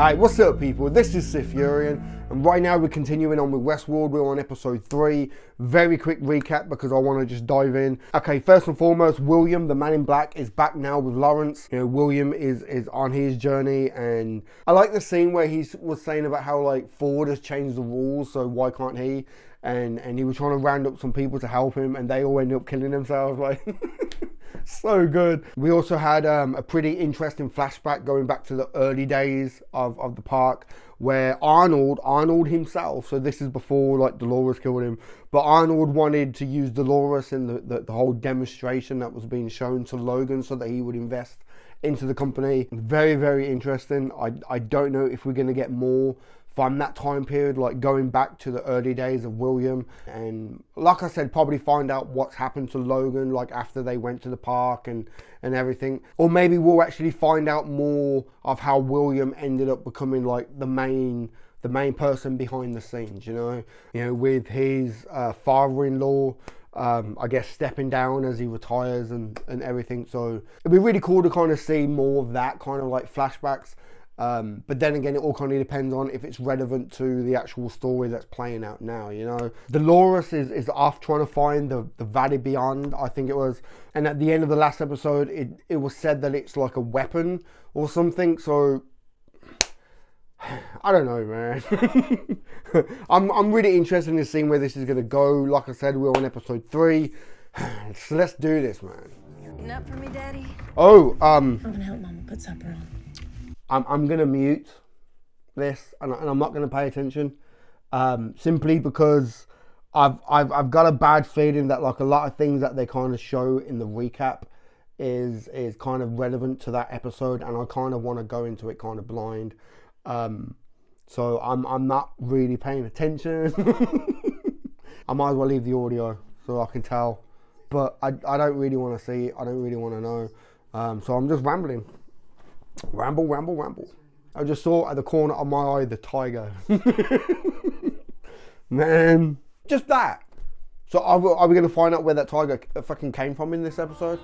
Alright, what's up people? This is Sith Urian, and right now we're continuing on with Westworld. We're on episode 3. Very quick recap because I want to just dive in. Okay, first and foremost, William, the man in black, is back now with Lawrence. You know, William is on his journey, and I like the scene where he was saying about how like Ford has changed the rules, so why can't he? And he was trying to round up some people to help him, and they all ended up killing themselves. Like, so good. We also had a pretty interesting flashback going back to the early days of the park, where Arnold himself, so this is before like Dolores killed him, but Arnold wanted to use Dolores in the whole demonstration that was being shown to Logan so that he would invest into the company. Very, very interesting. I don't know if we're going to get more from that time period, like going back to the early days of William, and like I said, probably find out what's happened to Logan like after they went to the park and everything. Or maybe we'll actually find out more of how William ended up becoming like the main person behind the scenes, you know, with his father-in-law I guess stepping down as he retires and everything. So it'd be really cool to kind of see more of that kind of like flashbacks. But then again, it all kind of depends on if it's relevant to the actual story that's playing out now, you know. Dolores is off trying to find the Valley Beyond, I think it was. And at the end of the last episode, it was said that it's like a weapon or something. So, I don't know, man. I'm really interested in seeing where this is going to go. Like I said, we're on episode 3. So let's do this, man. You're up for me, Daddy? Oh, I'm gonna help Mama put supper on. I'm going to mute this and I'm not going to pay attention, simply because I've got a bad feeling that like a lot of things that they kind of show in the recap is kind of relevant to that episode, and I kind of want to go into it kind of blind. So I'm not really paying attention. I might as well leave the audio so I can tell, but I don't really want to see it. I don't really want to know. So I'm just rambling. Ramble. I just saw at the corner of my eye the tiger. Man, just that. So are we going to find out where that tiger fucking came from in this episode?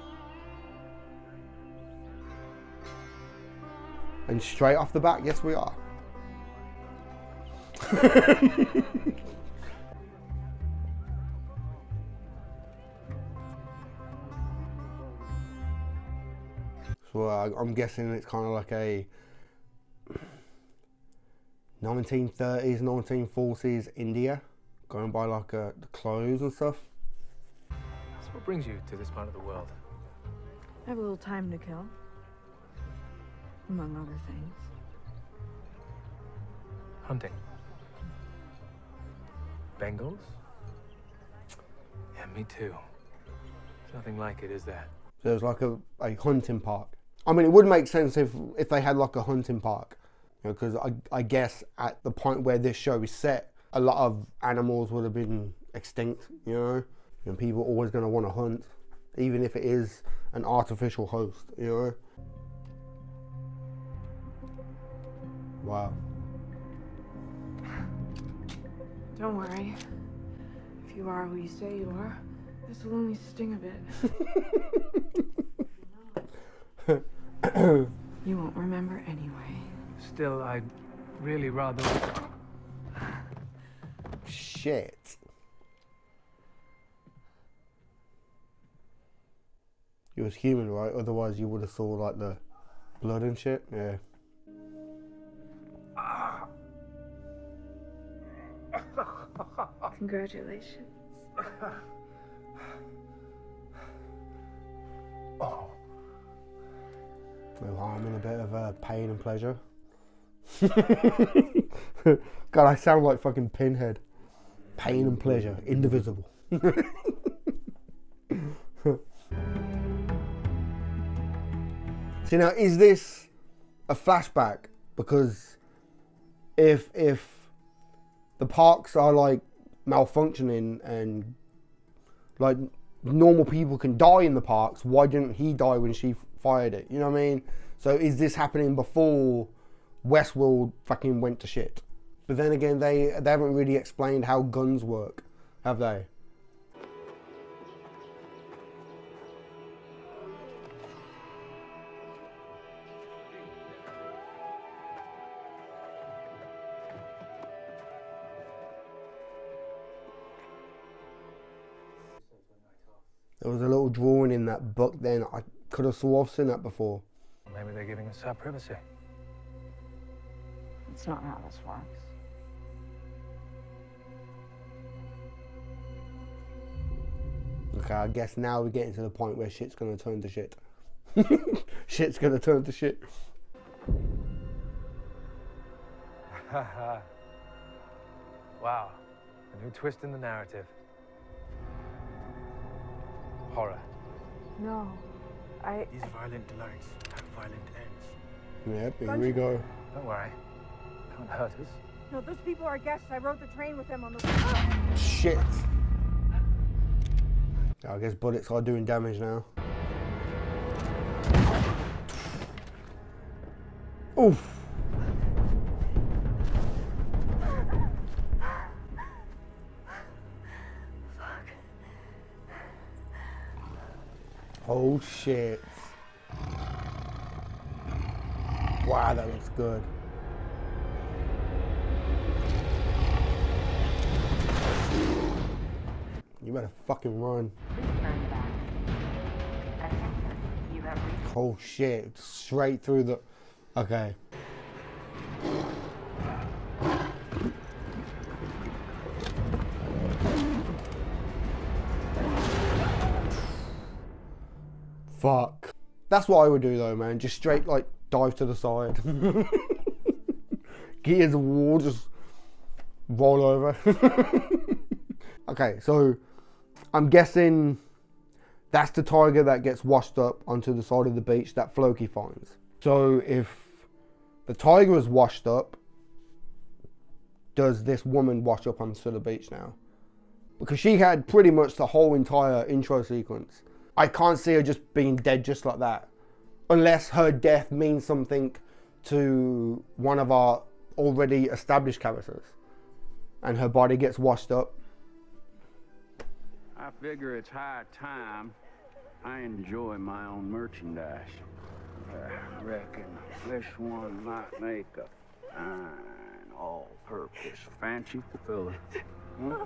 And straight off the bat, yes we are. So I'm guessing it's kind of like a 1930s, 1940s India, going by like the clothes and stuff. So what brings you to this part of the world? I have a little time to kill, among other things. Hunting. Bengals? Yeah, me too. There's nothing like it, is there? So it's like a hunting park. I mean, it would make sense if they had like a hunting park, you know, because I guess at the point where this show is set, a lot of animals would have been extinct, you know, and people are always going to want to hunt, even if it is an artificial host, you know. Wow. Don't worry. If you are who you say you are, this will only sting a bit. You won't remember anyway. Still, I'd really rather... Shit. You was human, right? Otherwise you would have saw like the blood and shit. Yeah. Congratulations. Oh. No harm in a bit of pain and pleasure. God, I sound like fucking Pinhead. Pain and pleasure, indivisible. See, now, is this a flashback? Because if the parks are like malfunctioning and like normal people can die in the parks, why didn't he die when she fired it? You know what I mean? So is this happening before Westworld fucking went to shit? But then again, they haven't really explained how guns work, have they? There was a little drawing in that book then. I could have sworn I've seen that before. Maybe they're giving us our privacy. It's not how this works. Okay, I guess now we're getting to the point where shit's gonna turn to shit. Shit's gonna turn to shit. Wow, a new twist in the narrative. Horror. No, These violent delights have violent ends. Yep, here we go. Don't worry, can't hurt us. No, those people are guests. I rode the train with them on the... Shit. I guess bullets are doing damage now. Oof. Oh shit. Wow, that looks good. You better fucking run. Oh shit, straight through the... Okay. Fuck. That's what I would do though, man. Just straight like dive to the side. Get in the wall, just roll over. Okay, so I'm guessing that's the tiger that gets washed up onto the side of the beach that Floki finds. So if the tiger is washed up, does this woman wash up onto the beach now? Because she had pretty much the whole entire intro sequence. I can't see her just being dead just like that. Unless her death means something to one of our already established characters. And her body gets washed up. I figure it's high time I enjoy my own merchandise. I reckon this one might make a fine all-purpose fancy filler. Huh?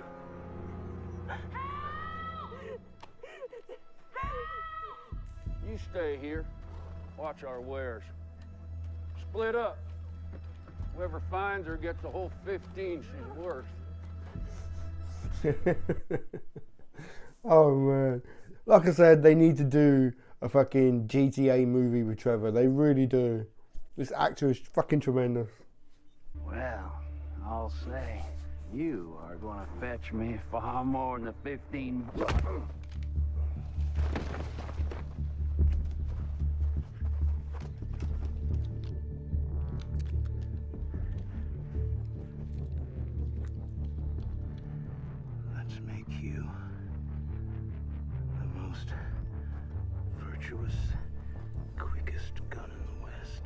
You stay here. Watch our wares. Split up. Whoever finds her gets the whole 15 she's worth. Oh man. Like I said, they need to do a fucking GTA movie with Trevor. They really do. This actor is fucking tremendous. Well, I'll say, you are going to fetch me far more than the 15 bucks. Let's make you the most virtuous, quickest gun in the West.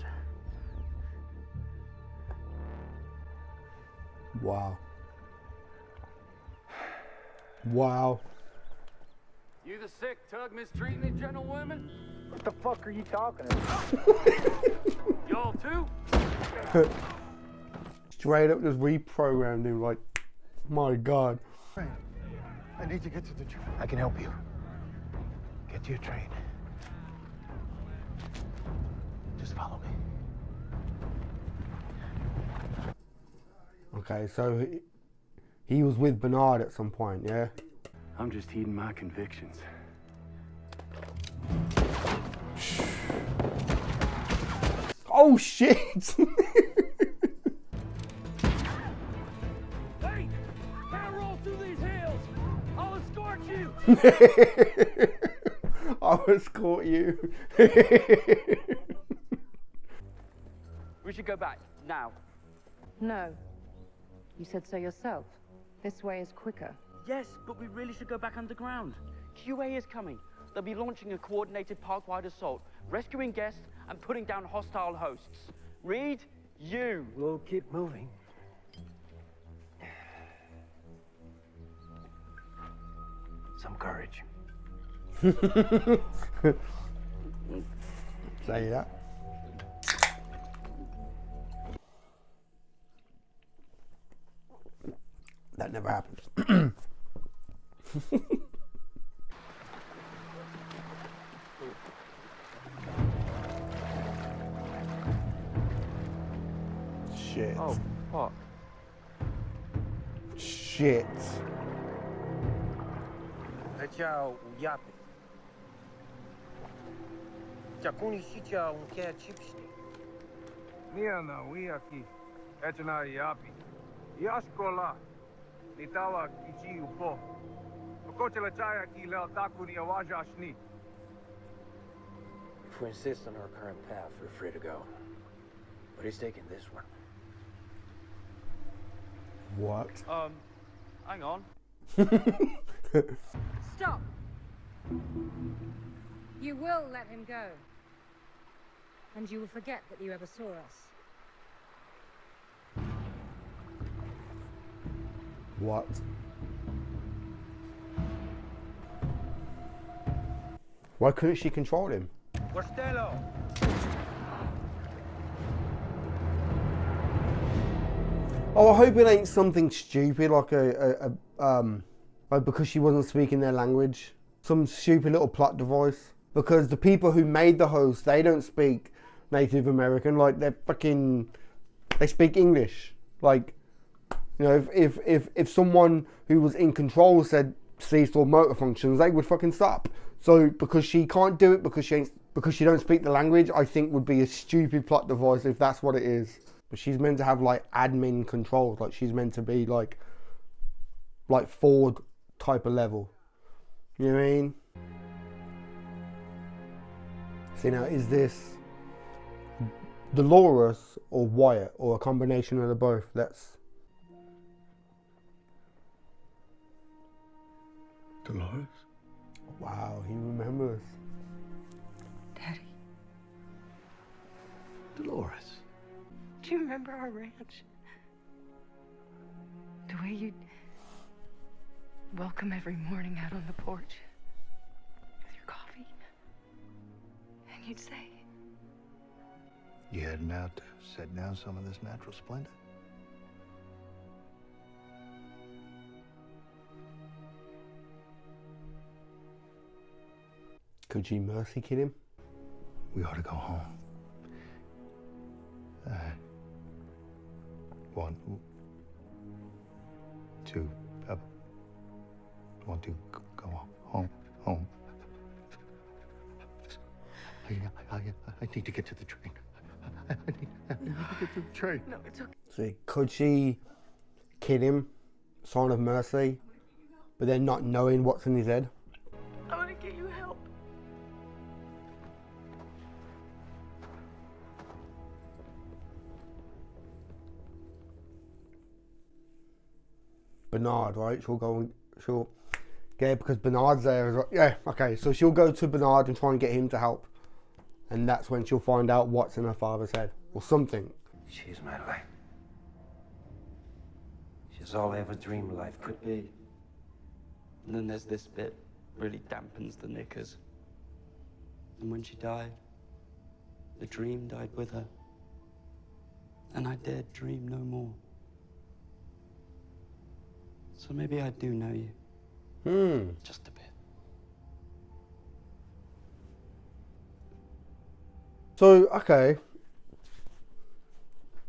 Wow. Wow. You the sick tug mistreating these gentlewomen? What the fuck are you talking about? Y'all too? Straight up just reprogrammed him like, my God. I need to get to the train. I can help you. Get to your train. Just follow me. Okay, so he was with Bernard at some point, yeah? I'm just heeding my convictions. Oh shit! Hey! Can't roll through these hills! I'll escort you! I'll escort you. We should go back, now. No. You said so yourself. This way is quicker. Yes, but we really should go back underground. QA is coming. They'll be launching a coordinated park-wide assault, rescuing guests and putting down hostile hosts. Reed, you. We'll keep moving. Some courage. Say that. That never happens. Shit. Oh, what? Shit. Хотя я... Такuni сича un care chipsti. Niana, we aqui. Etna yapi. Yaskola. Nitawa kichi upo. Okotela chaya ki lel taku ni awaja shni. If we insist on our current path, we're free to go. But he's taking this one. What? Hang on. Stop! You will let him go. And you will forget that you ever saw us. What? Why couldn't she control him? Costello! Oh, I hope it ain't something stupid like like because she wasn't speaking their language. Some stupid little plot device. Because the people who made the host, they don't speak Native American. Like they speak English. Like, you know, if someone who was in control said cease all motor functions, they would fucking stop. So because she can't do it because she don't speak the language, I think would be a stupid plot device if that's what it is. But she's meant to have like admin controls, like she's meant to be like Ford type of level. You know what I mean? See, now is this Dolores or Wyatt or a combination of the both? That's Dolores? wow, he remembers. Daddy, Dolores. do you remember our ranch? The way you'd welcome every morning out on the porch with your coffee. And you'd say, You heading out to set down some of this natural splendor? Could she mercy kid him? We ought to go home. One, two, want to go home. I need to get to the train. I need to get to the train. no, it's okay. See, could she kid him, sign of mercy, but then not knowing what's in his head? I want to get you help. Bernard, right? She'll get it because Bernard's there as well. Yeah, okay, so she'll go to Bernard and try and get him to help. And that's when she'll find out what's in her father's head. Or something. She's my life. She's all I ever dreamed life could be. And then there's this bit, really dampens the knickers. And when she died, the dream died with her. And I dared dream no more. So maybe I do know you. Just a bit. So, okay.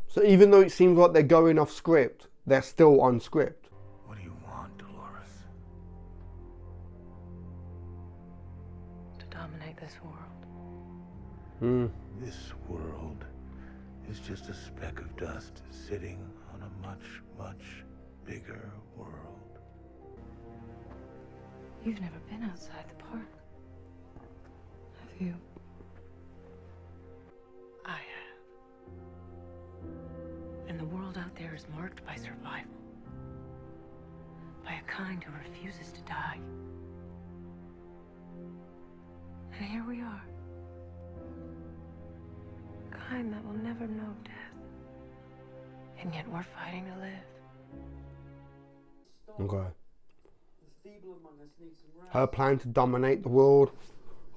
So even though it seems like they're going off script, they're still on script. What do you want, Dolores? To dominate this world. This world is just a speck of dust sitting on a much, much bigger world. You've never been outside the park, have you? I have. And the world out there is marked by survival. By a kind who refuses to die. And here we are. A kind that will never know death. And yet we're fighting to live. Okay. Her plan to dominate the world.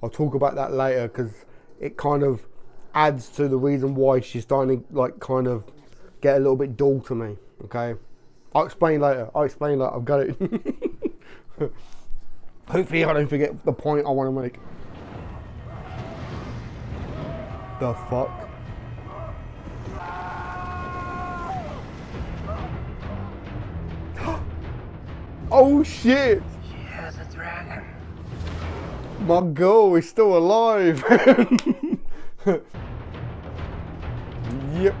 I'll talk about that later because it kind of adds to the reason why she's starting to like kind of get a little bit dull to me. Okay, I'll explain later. I've got it. Hopefully I don't forget the point I want to make. The fuck? Oh shit! She has a dragon. My girl is still alive. Yep.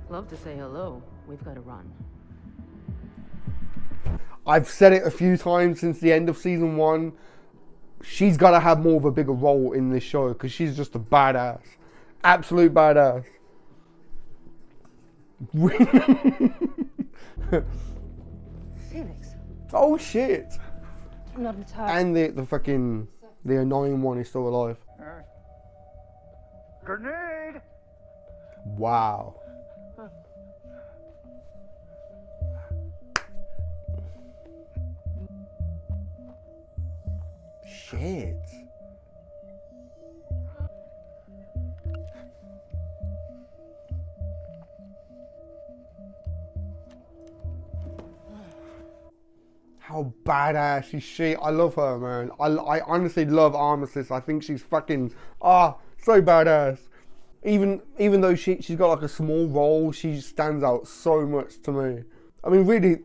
Love to say hello. We've got to run. I've said it a few times since the end of season 1. She's got to have more of a bigger role in this show because she's just a badass. Absolute badass. Felix. Oh shit. I'm not entirely. And the annoying one is still alive. Grenade! Wow. Shit. How badass is she? I love her, man. I honestly love Armistice. I think she's fucking so badass. Even though she's got like a small role, she stands out so much to me. I mean, really,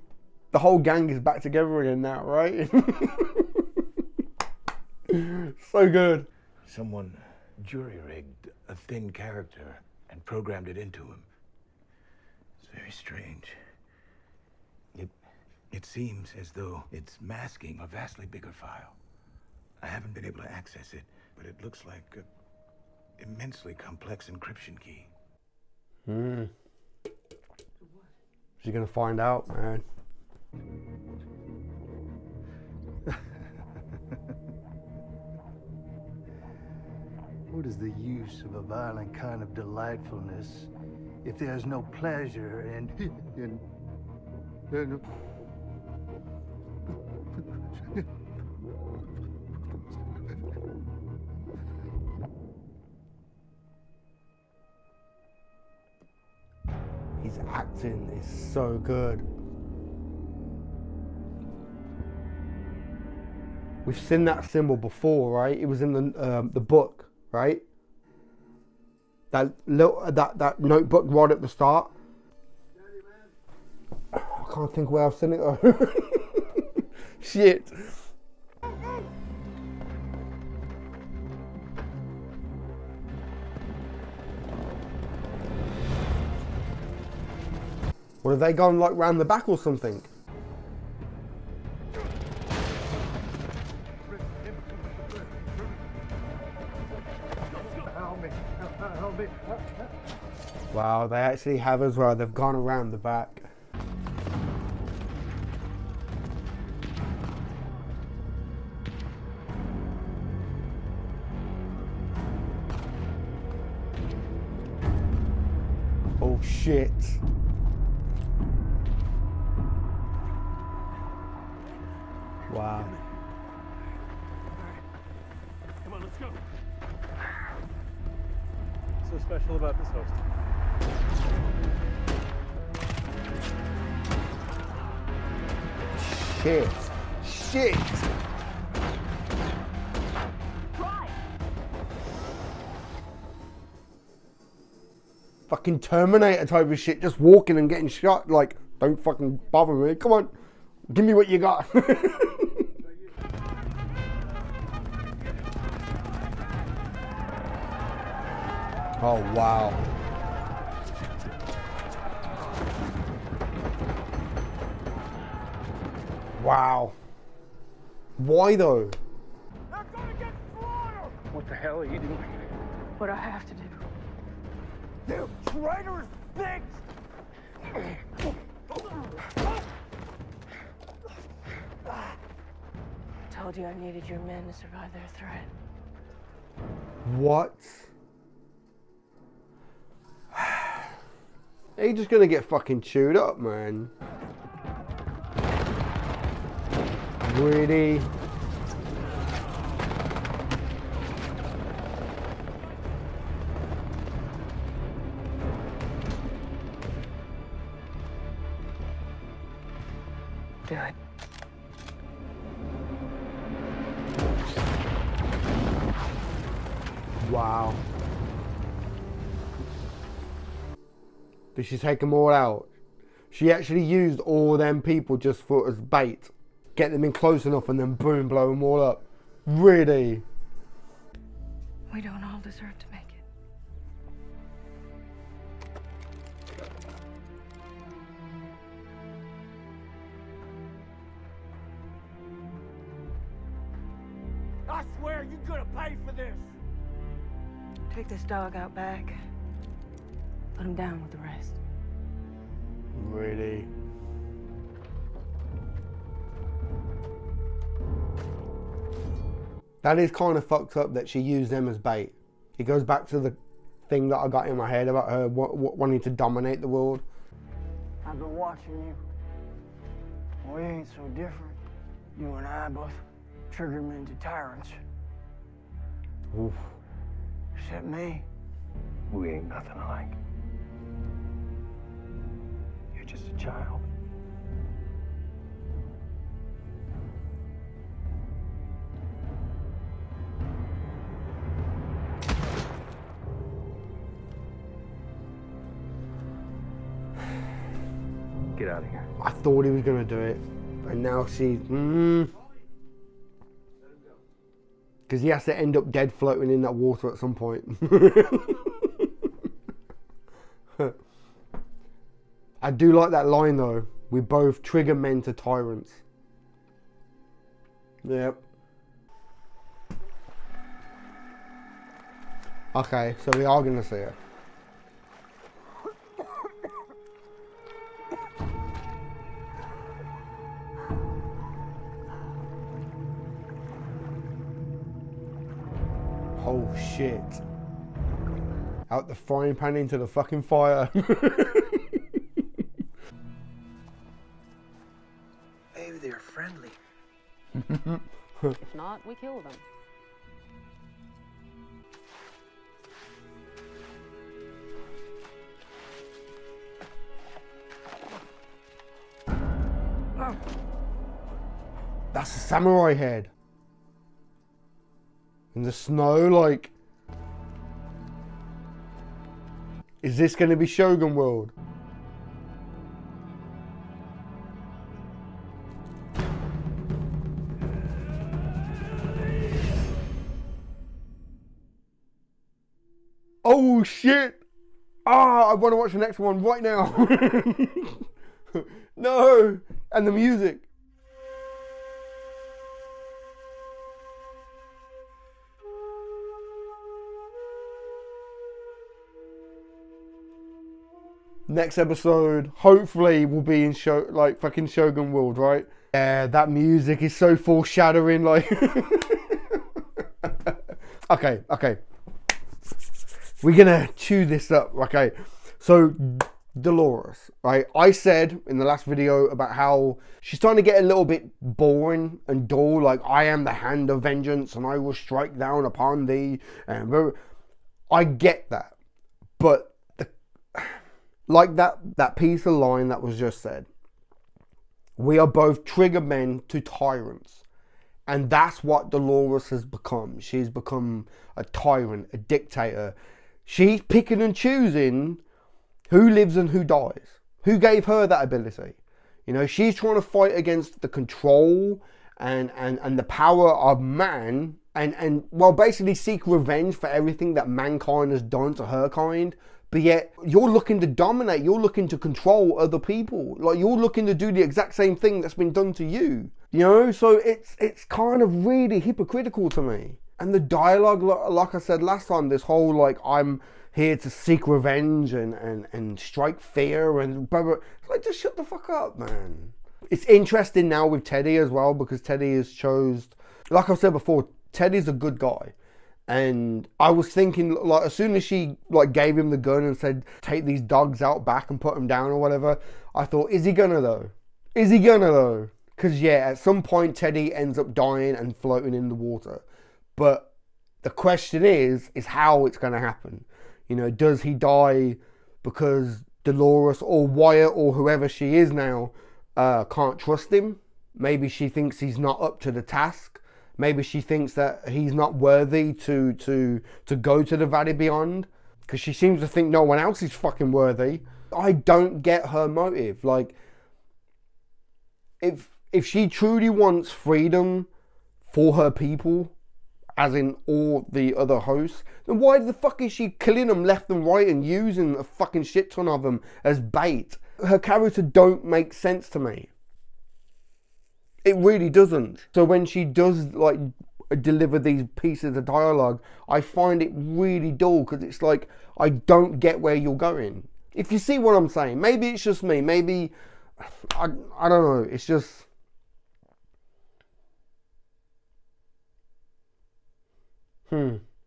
the whole gang is back together again now, right? So good. Someone jury-rigged a thin character and programmed it into him. It's very strange. It seems as though it's masking a vastly bigger file. I haven't been able to access it, but it looks like an immensely complex encryption key. She's gonna find out, man. What is the use of a violent kind of delightfulness if there's no pleasure and His acting is so good. We've seen that symbol before, right? It was in the book, right? That notebook right at the start. I can't think where I've seen it though. Shit. What, have they gone like round the back or something? Wow, they actually have as well. They've gone around the back. Oh shit. Wow. Come on, let's go. What's so special about this host? Shit. Shit. Fucking Terminator type of shit, just walking and getting shot. Like, don't fucking bother me. Come on, give me what you got. Oh, wow. Wow. Why though? They're gonna get slaughtered! What the hell are you doing? What I have to do. They're traitorous pigs! Told you I needed your men to survive their threat. What? You're just gonna get fucking chewed up, man. Really? Do it. Wow. Did she take them all out? She actually used all them people just for as bait. Get them in close enough and then boom, blow them all up. Really? We don't all deserve to make it. I swear you're gonna pay for this. Take this dog out back. Put him down with the rest. Really? That is kind of fucked up that she used them as bait. It goes back to the thing that I got in my head about her wanting to dominate the world. I've been watching you. We ain't so different. You and I both triggermen to tyrants. Oof. Except me. We ain't nothing alike. You're just a child. Get out of here. I thought he was going to do it. And now she... Because he has to end up dead floating in that water at some point. I do like that line though. We both trigger men to tyrants. Yep. Okay, so we are going to see it. Oh shit. Out the frying pan into the fucking fire. Maybe they're friendly. If not, we kill them. That's a samurai head. In the snow, like... Is this going to be Shogun World? Oh shit! Ah, I want to watch the next one right now. No! And the music. Next episode, hopefully, will be in fucking Shogun World, right? Yeah, that music is so foreshadowing, like... Okay. We're gonna chew this up, okay? So, Dolores, right? I said in the last video about how she's starting to get a little bit boring and dull, like, I am the hand of vengeance and I will strike down upon thee. And I get that, but like that piece of line that was just said, we are both trigger men to tyrants. And that's what Dolores has become. She's become a tyrant, a dictator. She's picking and choosing who lives and who dies. Who gave her that ability? You know, she's trying to fight against the control and the power of man and well, basically seek revenge for everything that mankind has done to her kind. But yet, you're looking to dominate, you're looking to control other people. Like, you're looking to do the exact same thing that's been done to you. You know, so it's kind of really hypocritical to me. And the dialogue, like I said last time, this whole, like, I'm here to seek revenge and strike fear and blah, blah. It's like, just shut the fuck up, man. It's interesting now with Teddy as well, because Teddy has chose, like I said before, Teddy's a good guy. And I was thinking, like, as soon as she, like, gave him the gun and said, take these dogs out back and put them down or whatever, I thought, is he gonna though? Is he gonna though? Because, yeah, at some point, Teddy ends up dying and floating in the water. But the question is how it's gonna happen. You know, does he die because Dolores or Wyatt or whoever she is now can't trust him? Maybe she thinks he's not up to the task. Maybe she thinks that he's not worthy to go to the Valley Beyond, because she seems to think no one else is fucking worthy. I don't get her motive. Like, if she truly wants freedom for her people, as in all the other hosts, then why the fuck is she killing them left and right and using a fucking shit ton of them as bait? Her character don't make sense to me. It really doesn't. So when she does like deliver these pieces of dialogue, I find it really dull, because it's like, I don't get where you're going. If you see what I'm saying, maybe it's just me, maybe, I don't know, it's just...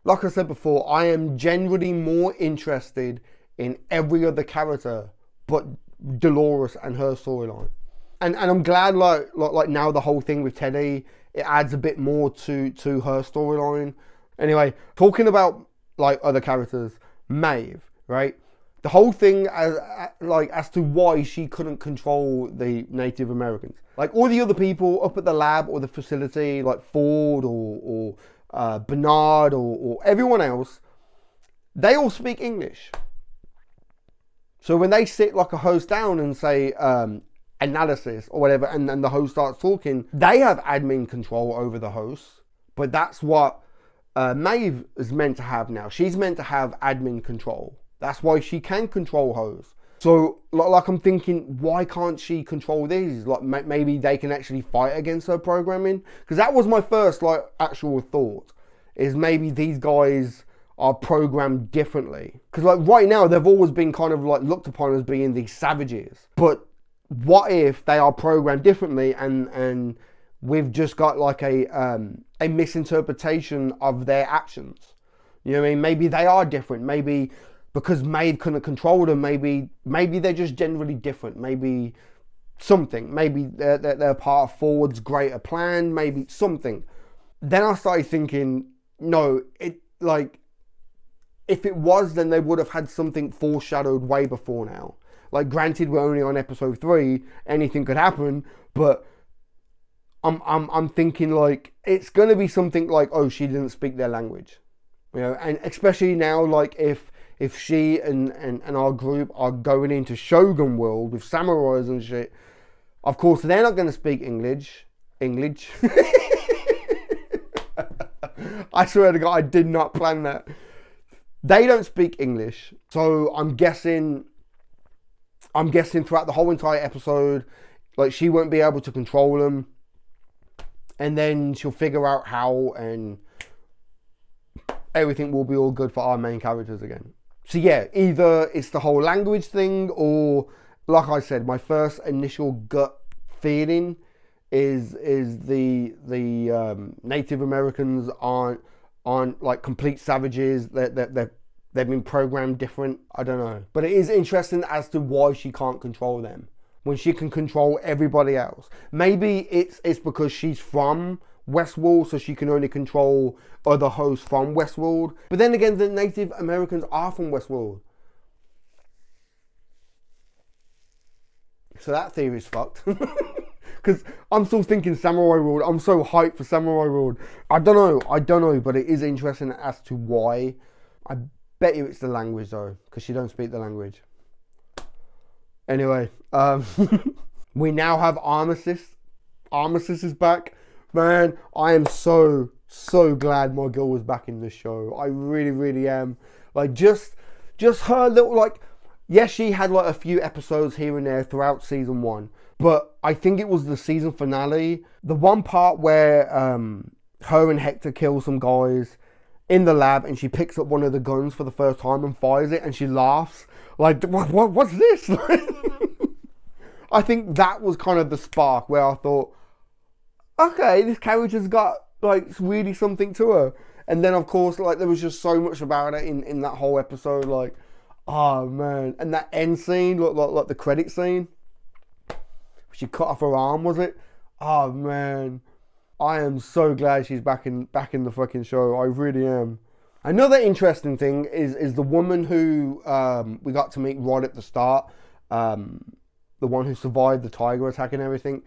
Like I said before, I am generally more interested in every other character but Dolores and her storyline. And I'm glad like now the whole thing with Teddy, it adds a bit more to her storyline. Anyway, talking about like other characters, Maeve, right? The whole thing as to why she couldn't control the Native Americans. Like all the other people up at the lab or the facility, like Ford or Bernard or everyone else, they all speak English. So when they sit like a host down and say analysis or whatever, and the host starts talking, they have admin control over the host. But that's what Maeve is meant to have now. She's meant to have admin control. That's why she can control hosts. So like I'm thinking, why can't she control these? Like maybe they can actually fight against her programming, because that was my first like actual thought, is maybe these guys are programmed differently. Because like right now they've always been kind of like looked upon as being these savages, but what if they are programmed differently and we've just got like a misinterpretation of their actions? You know what I mean? Maybe they are different. Maybe because Maeve couldn't control them, maybe they're just generally different. Maybe something. Maybe they're part of Ford's greater plan. Maybe something. Then I started thinking, no, if it was, then they would have had something foreshadowed way before now. Like, granted, we're only on episode 3, anything could happen, but I'm thinking like it's gonna be something like, oh, she didn't speak their language, you know, and especially now, like if she and our group are going into Shogun world with samurais and shit, of course they're not gonna speak English. I swear to God, I did not plan that. They don't speak English, so I'm guessing throughout the whole entire episode, like, she won't be able to control them, and then she'll figure out how, and everything will be all good for our main characters again. So yeah, either it's the whole language thing, or like I said, my first initial gut feeling is the Native Americans aren't like complete savages. They've been programmed different. I don't know. But it is interesting as to why she can't control them when she can control everybody else. Maybe it's because she's from Westworld, so she can only control other hosts from Westworld. But then again, the Native Americans are from Westworld. So that theory's fucked. Because I'm still thinking Samurai World. I'm so hyped for Samurai World. I don't know, but it is interesting as to why. I bet you it's the language though, because she don't speak the language. Anyway, we now have Armistice. Armistice is back. Man, I am so glad my girl was back in the show. I really, really am. Like, just her little, like, yes, she had like a few episodes here and there throughout season 1. But I think it was the season finale. The one part where her and Hector kill some guys in the lab, and she picks up one of the guns for the first time and fires it, and she laughs. Like, what's this? I think that was kind of the spark where I thought, okay, this character's got like really something to her. And then of course, like, there was just so much about it in that whole episode. Like, oh man. And that end scene, like the credit scene, she cut off her arm, was it? Oh man, I am so glad she's back in the fucking show. I really am. Another interesting thing is the woman who we got to meet right at the start, the one who survived the tiger attack and everything.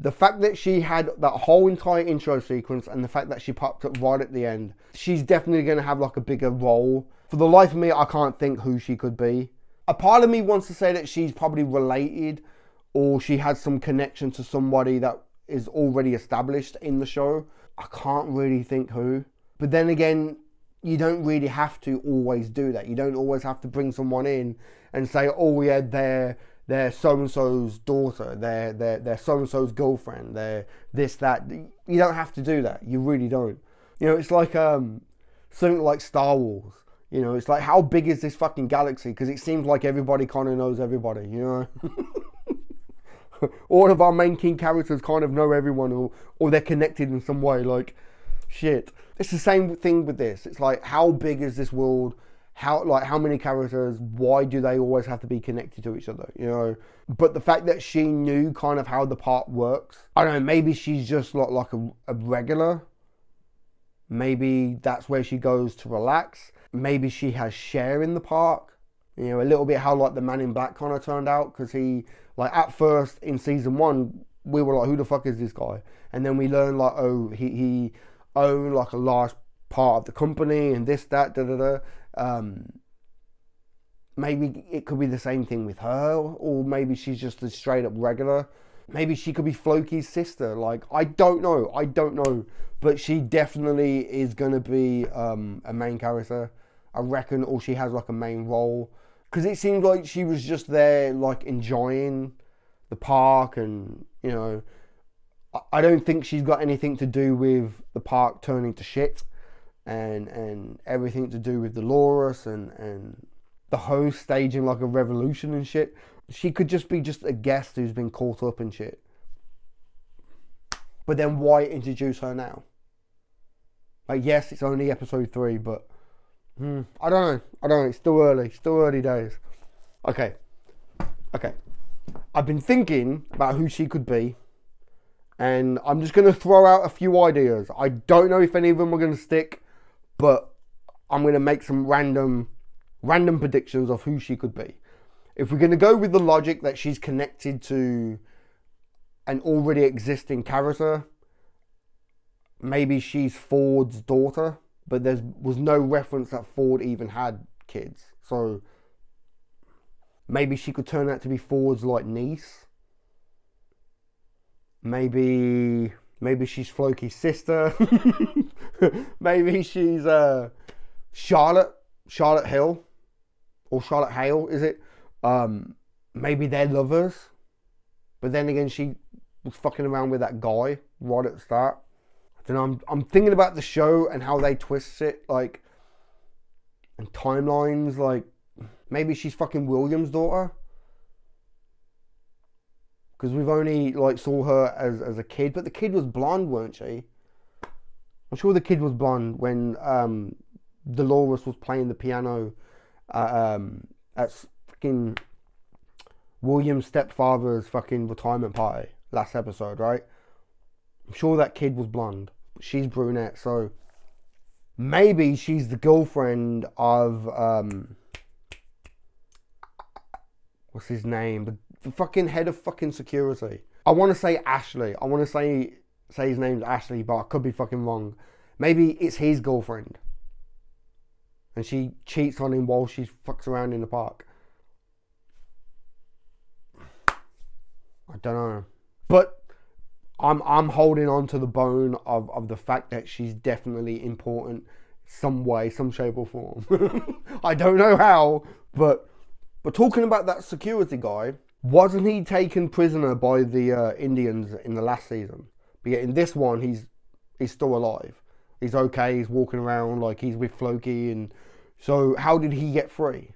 The fact that she had that whole entire intro sequence, and the fact that she popped up right at the end, she's definitely going to have like a bigger role. For the life of me, I can't think who she could be. A part of me wants to say that she's probably related, or she has some connection to somebody that is already established in the show. I can't really think who. But then again, you don't really have to always do that. You don't always have to bring someone in and say, oh yeah, they're so-and-so's daughter, they're so-and-so's girlfriend, they're this, that. You don't have to do that. You really don't. You know, it's like something like Star Wars. You know, it's like, how big is this fucking galaxy? Because it seems like everybody kind of knows everybody, you know? All of our main key characters kind of know everyone, or they're connected in some way. Like, shit. It's the same thing with this. It's like, how big is this world? How many characters? Why do they always have to be connected to each other? You know. But the fact that she knew kind of how the park works, I don't know. Maybe she's just like a regular. Maybe that's where she goes to relax. Maybe she has share in the park. You know, a little bit how like the Man in Black kind of turned out, because he, like, at first in season 1 we were like, who the fuck is this guy? And then we learned like, oh, he owned like a large part of the company and this, that, maybe it could be the same thing with her, or maybe she's just a straight up regular. Maybe she could be Floki's sister. Like, I don't know, but she definitely is gonna be a main character, I reckon, or she has like a main role, because it seems like she was just there like enjoying the park, and you know, I don't think she's got anything to do with the park turning to shit, and everything to do with Dolores and the host staging like a revolution and shit. She could just be a guest who's been caught up in shit. But then why introduce her now? Like, yes, it's only episode 3, but I don't know. It's still early days. Okay. I've been thinking about who she could be, and I'm just going to throw out a few ideas. I don't know if any of them are going to stick, but I'm going to make some random predictions of who she could be. If we're going to go with the logic that she's connected to an already existing character, maybe she's Ford's daughter, but there was no reference that Ford even had kids. So maybe she could turn out to be Ford's like niece. Maybe she's Floki's sister. Maybe she's Charlotte Hill, or Charlotte Hale, is it? Maybe they're lovers, but then again, she was fucking around with that guy right at the start. I don't know. I'm thinking about the show and how they twist it, like, and timelines. Like, maybe she's fucking William's daughter, because we've only like saw her as a kid, but the kid was blonde, weren't she? I'm sure the kid was blonde when Dolores was playing the piano at fucking William's stepfather's fucking retirement party last episode, right? I'm sure that kid was blonde, but she's brunette, so maybe she's the girlfriend of what's his name? The fucking head of fucking security. I want to say Ashley. I want to say his name's Ashley, but I could be fucking wrong. Maybe it's his girlfriend, and she cheats on him while she fucks around in the park. I don't know, but I'm holding on to the bone of the fact that she's definitely important, some way, some shape or form. I don't know how, but talking about that security guy, wasn't he taken prisoner by the Indians in the last season? But yet in this one, he's still alive. He's okay. He's walking around like he's with Floki, and so how did he get free?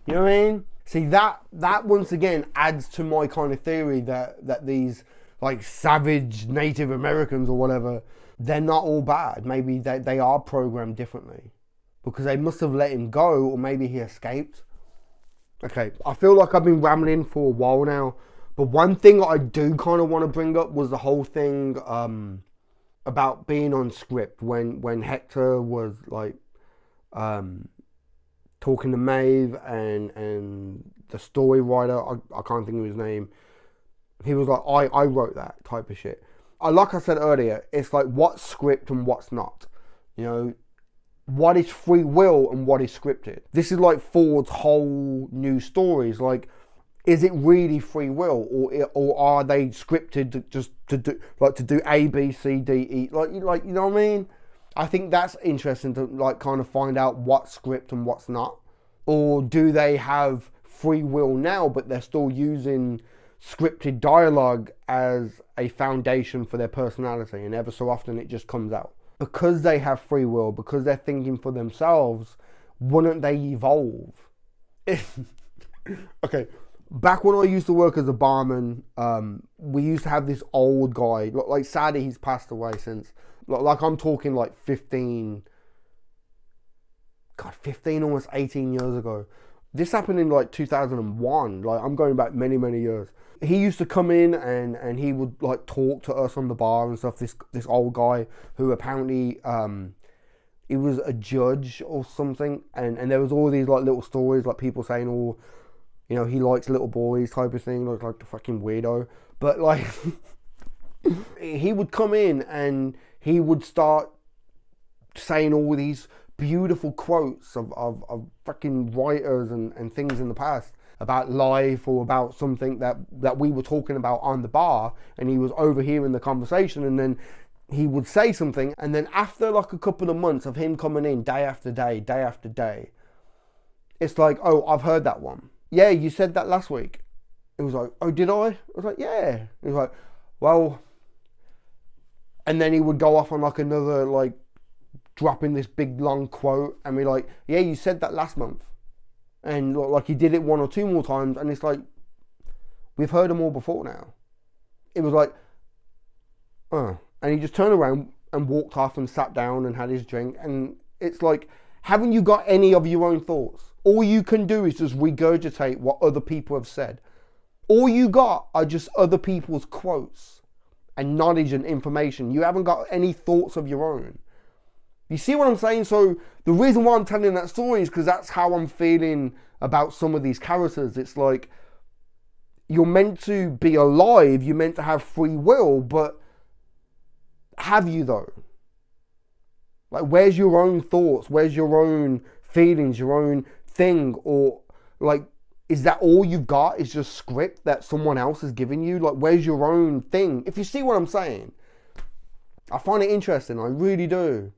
You know what I mean? See, that once again adds to my kind of theory that these like savage Native Americans or whatever, they're not all bad. Maybe they are programmed differently, because they must have let him go, or maybe he escaped. Okay, I feel like I've been rambling for a while now, but one thing I do kind of want to bring up was the whole thing about being on script when Hector was like talking to Maeve and the story writer, I can't think of his name. He was like, I wrote that type of shit. Like I said earlier, it's like what's script and what's not. You know, what is free will and what is scripted. This is like Ford's whole new stories. Like, is it really free will, or are they scripted to do A, B, C, D, E? Like you know what I mean? I think that's interesting to like kind of find out what's script and what's not. Or do they have free will now, but they're still using scripted dialogue as a foundation for their personality, and ever so often it just comes out? Because they have free will, because they're thinking for themselves, wouldn't they evolve? Okay, back when I used to work as a barman, we used to have this old guy, like sadly he's passed away since, like I'm talking like 15, almost 18 years ago. This happened in like 2001, like I'm going back many, many years. He used to come in and he would like talk to us on the bar and stuff. This old guy who apparently he was a judge or something, and there was all these like little stories, like people saying, oh, you know, he likes little boys type of thing, like the fucking weirdo. But like he would come in and he would start saying all these beautiful quotes of fucking writers and things in the past about life, or about something that we were talking about on the bar, and he was overhearing the conversation, and then he would say something, and then after like a couple of months of him coming in day after day, day after day, it's like, oh, I've heard that one. Yeah, you said that last week. It was like, oh, did I? I was like, yeah. He was like, well, and then he would go off on like another, like dropping this big long quote, and be like, yeah, you said that last month. And like he did it 1 or 2 more times, and it's like, we've heard them all before now. It was like, and he just turned around and walked off and sat down and had his drink. And it's like, haven't you got any of your own thoughts? All you can do is just regurgitate what other people have said. All you got are just other people's quotes and knowledge and information. You haven't got any thoughts of your own. You see what I'm saying? So the reason why I'm telling that story is because that's how I'm feeling about some of these characters. It's like, you're meant to be alive, you're meant to have free will, but have you though? Like, where's your own thoughts? Where's your own feelings, your own thing? Or like, is that all you've got is just script that someone else has given you? Like, where's your own thing? If you see what I'm saying, I find it interesting, I really do.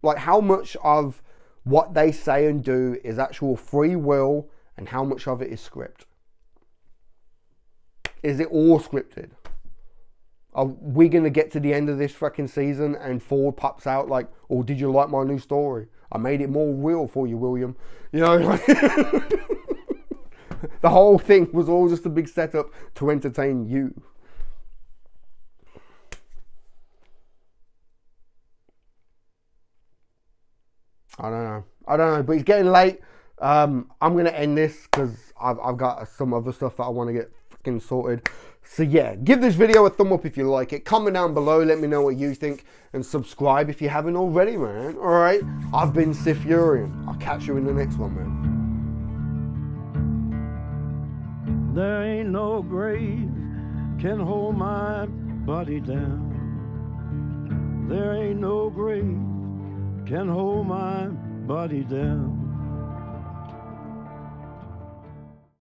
Like, how much of what they say and do is actual free will, and how much of it is script? Is it all scripted? Are we going to get to the end of this fucking season and Ford pops out like, oh, did you like my new story? I made it more real for you, William. You know, like the whole thing was all just a big setup to entertain you. I don't know, but it's getting late. I'm gonna end this because I've got some other stuff that I want to get fucking sorted. So yeah, give this video a thumb up if you like it. Comment down below, let me know what you think, and subscribe if you haven't already, man. All right, I've been Sith Furion. I'll catch you in the next one, man. There ain't no grave can hold my body down. There ain't no grave can hold my body down.